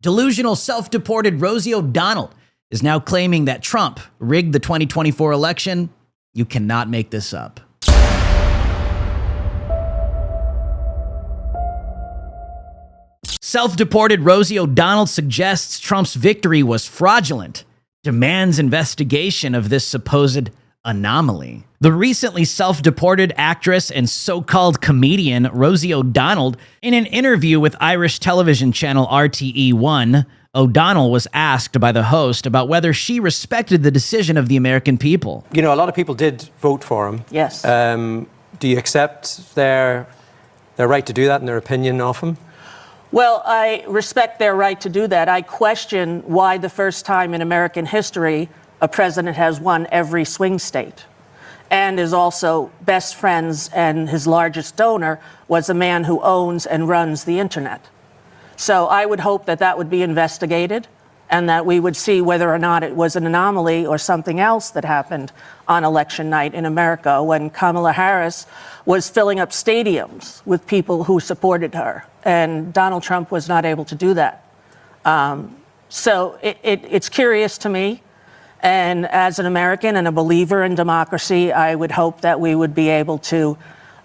Delusional self-deported Rosie O'Donnell is now claiming that Trump rigged the 2024 election. You cannot make this up. Self-deported Rosie O'Donnell suggests Trump's victory was fraudulent, demands investigation of this supposed anomaly. The recently self-deported actress and so-called comedian Rosie O'Donnell, in an interview with Irish television channel RTE1, O'Donnell was asked by the host about whether she respected the decision of the American people. You know, a lot of people did vote for him. Yes. Do you accept their right to do that and their opinion of him? Well, I respect their right to do that. I question why the first time in American history a president has won every swing state and is also best friends, and his largest donor was a man who owns and runs the internet. So I would hope that that would be investigated and that we would see whether or not it was an anomaly or something else that happened on election night in America when Kamala Harris was filling up stadiums with people who supported her, and Donald Trump was not able to do that. So it's curious to me. And as an American and a believer in democracy, I would hope that we would be able to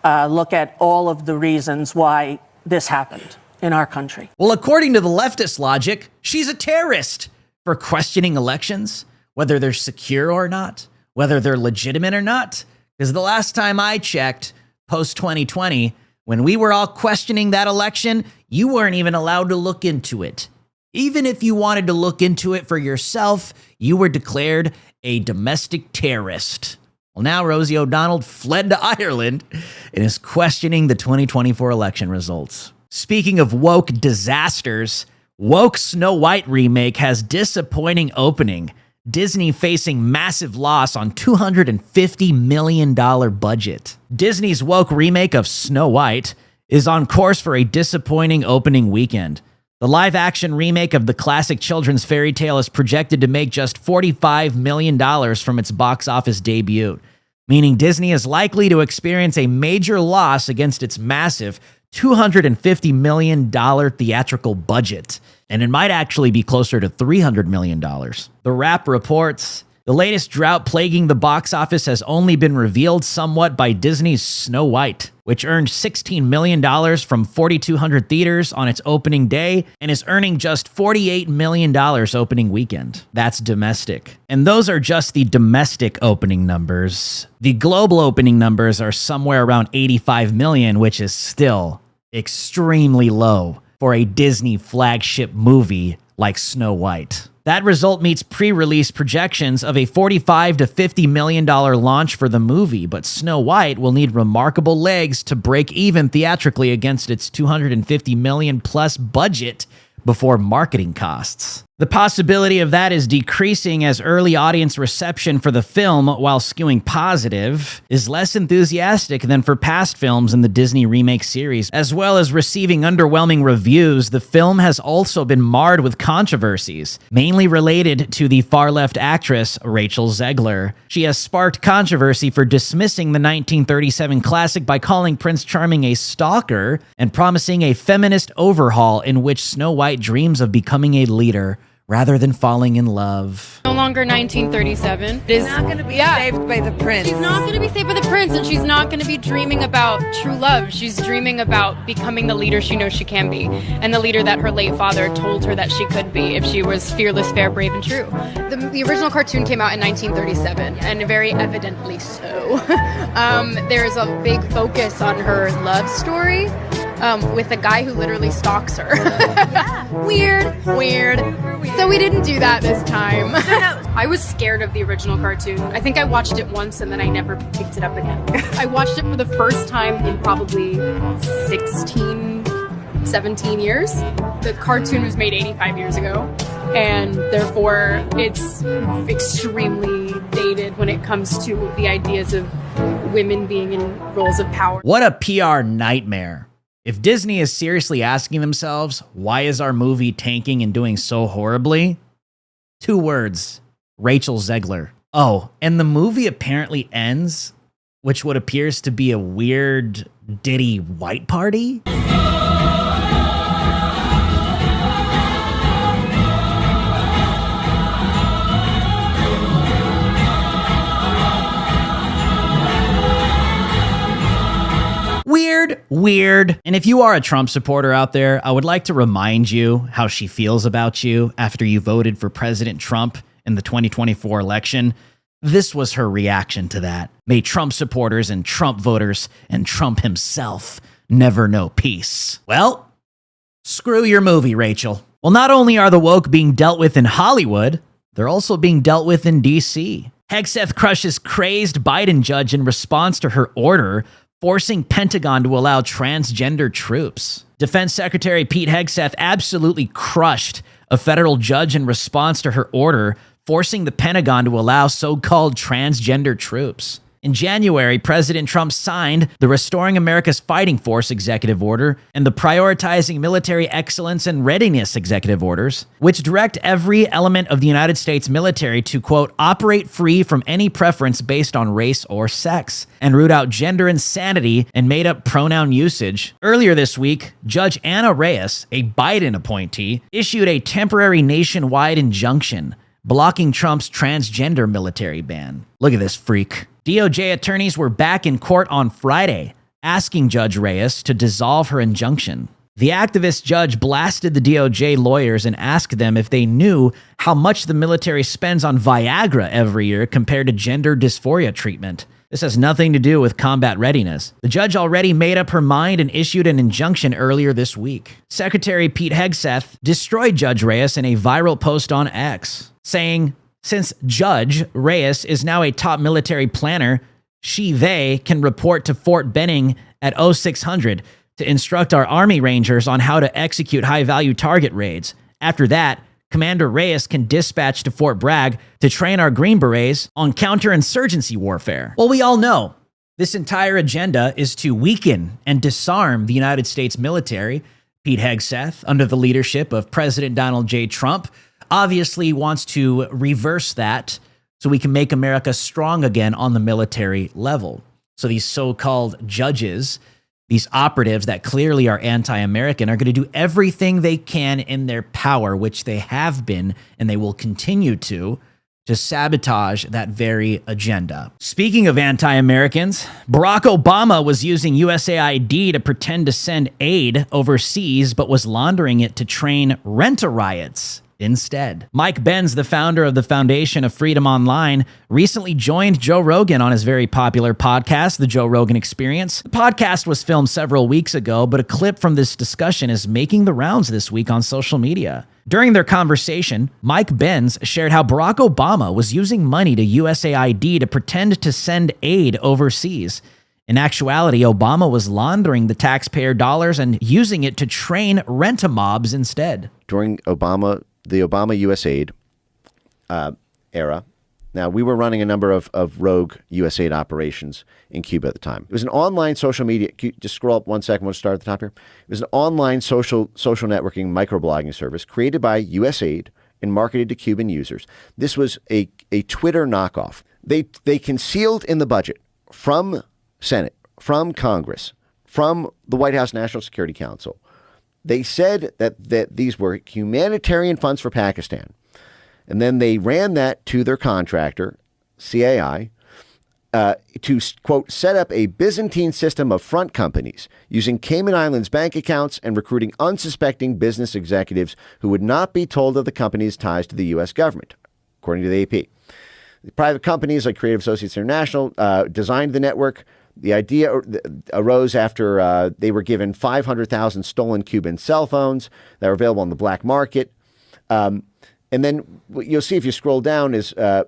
look at all of the reasons why this happened in our country. Well, according to the leftist logic, she's a terrorist for questioning elections, whether they're secure or not, whether they're legitimate or not. Because the last time I checked, post-2020, when we were all questioning that election, you weren't even allowed to look into it. Even if you wanted to look into it for yourself, you were declared a domestic terrorist. Well, now Rosie O'Donnell fled to Ireland and is questioning the 2024 election results. Speaking of woke disasters, woke Snow White remake has disappointing opening. Disney facing massive loss on $250 million budget. Disney's woke remake of Snow White is on course for a disappointing opening weekend. The live-action remake of the classic children's fairy tale is projected to make just $45 million from its box office debut, meaning Disney is likely to experience a major loss against its massive $250 million theatrical budget, and it might actually be closer to $300 million. The Wrap reports, the latest drought plaguing the box office has only been revealed somewhat by Disney's Snow White, which earned $16 million from 4,200 theaters on its opening day and is earning just $48 million opening weekend. That's domestic. And those are just the domestic opening numbers. The global opening numbers are somewhere around 85 million, which is still extremely low for a Disney flagship movie like Snow White. That result meets pre-release projections of a $45 to $50 million launch for the movie, but Snow White will need remarkable legs to break even theatrically against its $250 million plus budget before marketing costs. The possibility of that is decreasing as early audience reception for the film, while skewing positive, is less enthusiastic than for past films in the Disney remake series. As well as receiving underwhelming reviews, the film has also been marred with controversies, mainly related to the far-left actress Rachel Zegler. She has sparked controversy for dismissing the 1937 classic by calling Prince Charming a stalker and promising a feminist overhaul in which Snow White dreams of becoming a leader rather than falling in love. No longer 1937. She's not going to be saved by the prince. She's not going to be saved by the prince, and she's not going to be dreaming about true love. She's dreaming about becoming the leader she knows she can be, and the leader that her late father told her that she could be if she was fearless, fair, brave, and true. The original cartoon came out in 1937, and very evidently so. There's a big focus on her love story. With a guy who literally stalks her. Yeah. Weird. So we didn't do that this time. I was scared of the original cartoon. I think I watched it once and then I never picked it up again. I watched it for the first time in probably 16, 17 years. The cartoon was made 85 years ago, and therefore it's extremely dated when it comes to the ideas of women being in roles of power. What a PR nightmare. If Disney is seriously asking themselves, why is our movie tanking and doing so horribly? 2 words, Rachel Zegler. Oh, and the movie apparently ends, which what appears to be a weird Diddy white party? Weird. And if you are a Trump supporter out there, I would like to remind you how she feels about you after you voted for President Trump in the 2024 election. This was her reaction to that. May Trump supporters and Trump voters and Trump himself never know peace. Well, screw your movie, Rachel. Well, not only are the woke being dealt with in Hollywood, they're also being dealt with in D.C. Hegseth crushes crazed Biden judge in response to her order forcing Pentagon to allow transgender troops. Defense Secretary Pete Hegseth absolutely crushed a federal judge in response to her order forcing the Pentagon to allow so-called transgender troops. In January, President Trump signed the Restoring America's Fighting Force Executive Order and the Prioritizing Military Excellence and Readiness Executive Orders, which direct every element of the United States military to, quote, operate free from any preference based on race or sex, and root out gender insanity and made-up pronoun usage. Earlier this week, Judge Anna Reyes, a Biden appointee, issued a temporary nationwide injunction blocking Trump's transgender military ban. Look at this freak. DOJ attorneys were back in court on Friday, asking Judge Reyes to dissolve her injunction. The activist judge blasted the DOJ lawyers and asked them if they knew how much the military spends on Viagra every year compared to gender dysphoria treatment. This has nothing to do with combat readiness. The judge already made up her mind and issued an injunction earlier this week. Secretary Pete Hegseth destroyed Judge Reyes in a viral post on X, saying, since Judge Reyes is now a top military planner, they can report to Fort Benning at 0600 to instruct our Army Rangers on how to execute high-value target raids. After that, Commander Reyes can dispatch to Fort Bragg to train our Green Berets on counterinsurgency warfare. Well, we all know this entire agenda is to weaken and disarm the United States military. Pete Hegseth, under the leadership of President Donald J. Trump, obviously wants to reverse that so we can make America strong again on the military level. So these so-called judges, these operatives that clearly are anti-American, are going to do everything they can in their power, which they have been and they will continue to sabotage that very agenda. Speaking of anti-Americans, Barack Obama was using USAID to pretend to send aid overseas, but was laundering it to train rent-a-riots instead. Mike Benz, the founder of the Foundation of Freedom Online, recently joined Joe Rogan on his very popular podcast, The Joe Rogan Experience. The podcast was filmed several weeks ago, but a clip from this discussion is making the rounds this week on social media. During their conversation, Mike Benz shared how Barack Obama was using money to USAID to pretend to send aid overseas. In actuality, Obama was laundering the taxpayer dollars and using it to train rent-a-mobs instead. During the Obama USAID era. Now, we were running a number of rogue USAID operations in Cuba at the time. It was an online social media, just scroll up 1 second, we'll start at the top here. It was an online social networking microblogging service created by USAID and marketed to Cuban users. This was a Twitter knockoff. They concealed in the budget from Senate, from Congress, from the White House National Security Council. They said that these were humanitarian funds for Pakistan. And then they ran that to their contractor, CAI, to, quote, set up a Byzantine system of front companies using Cayman Islands bank accounts and recruiting unsuspecting business executives who would not be told of the company's ties to the U.S. government, according to the AP. The private companies like Creative Associates International designed the network. The idea arose after they were given 500,000 stolen Cuban cell phones that were available on the black market. And then what you'll see if you scroll down is, the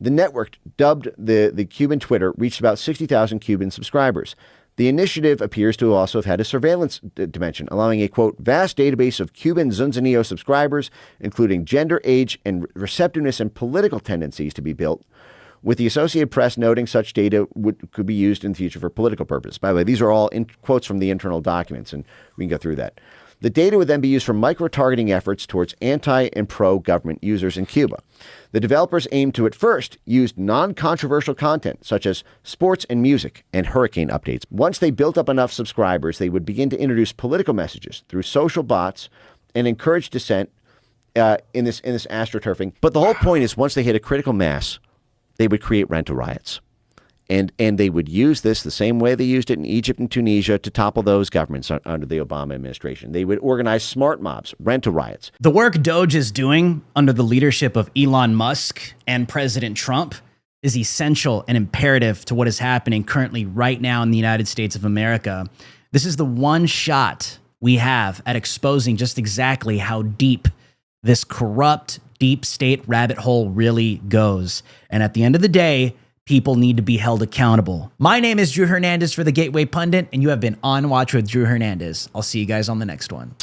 network, dubbed the Cuban Twitter, reached about 60,000 Cuban subscribers. The initiative appears to also have had a surveillance dimension, allowing a, quote, vast database of Cuban Zunzanillo subscribers, including gender, age, and receptiveness and political tendencies to be built, with the Associated Press noting such data could be used in the future for political purposes. By the way, these are all quotes from the internal documents, and we can go through that. The data would then be used for micro-targeting efforts towards anti- and pro-government users in Cuba. The developers aimed to, at first, use non-controversial content, such as sports and music and hurricane updates. Once they built up enough subscribers, they would begin to introduce political messages through social bots and encourage dissent in this astroturfing. But the whole point is, once they hit a critical mass, they would create rent-a-riots. And they would use this the same way they used it in Egypt and Tunisia to topple those governments under the Obama administration. They would organize smart mobs, rental riots. The work Doge is doing under the leadership of Elon Musk and President Trump is essential and imperative to what is happening currently right now in the United States of America. This is the one shot we have at exposing just exactly how deep this corrupt, deep state rabbit hole really goes. And at the end of the day, people need to be held accountable. My name is Drew Hernandez for the Gateway Pundit, and you have been on Watch with Drew Hernandez. I'll see you guys on the next one.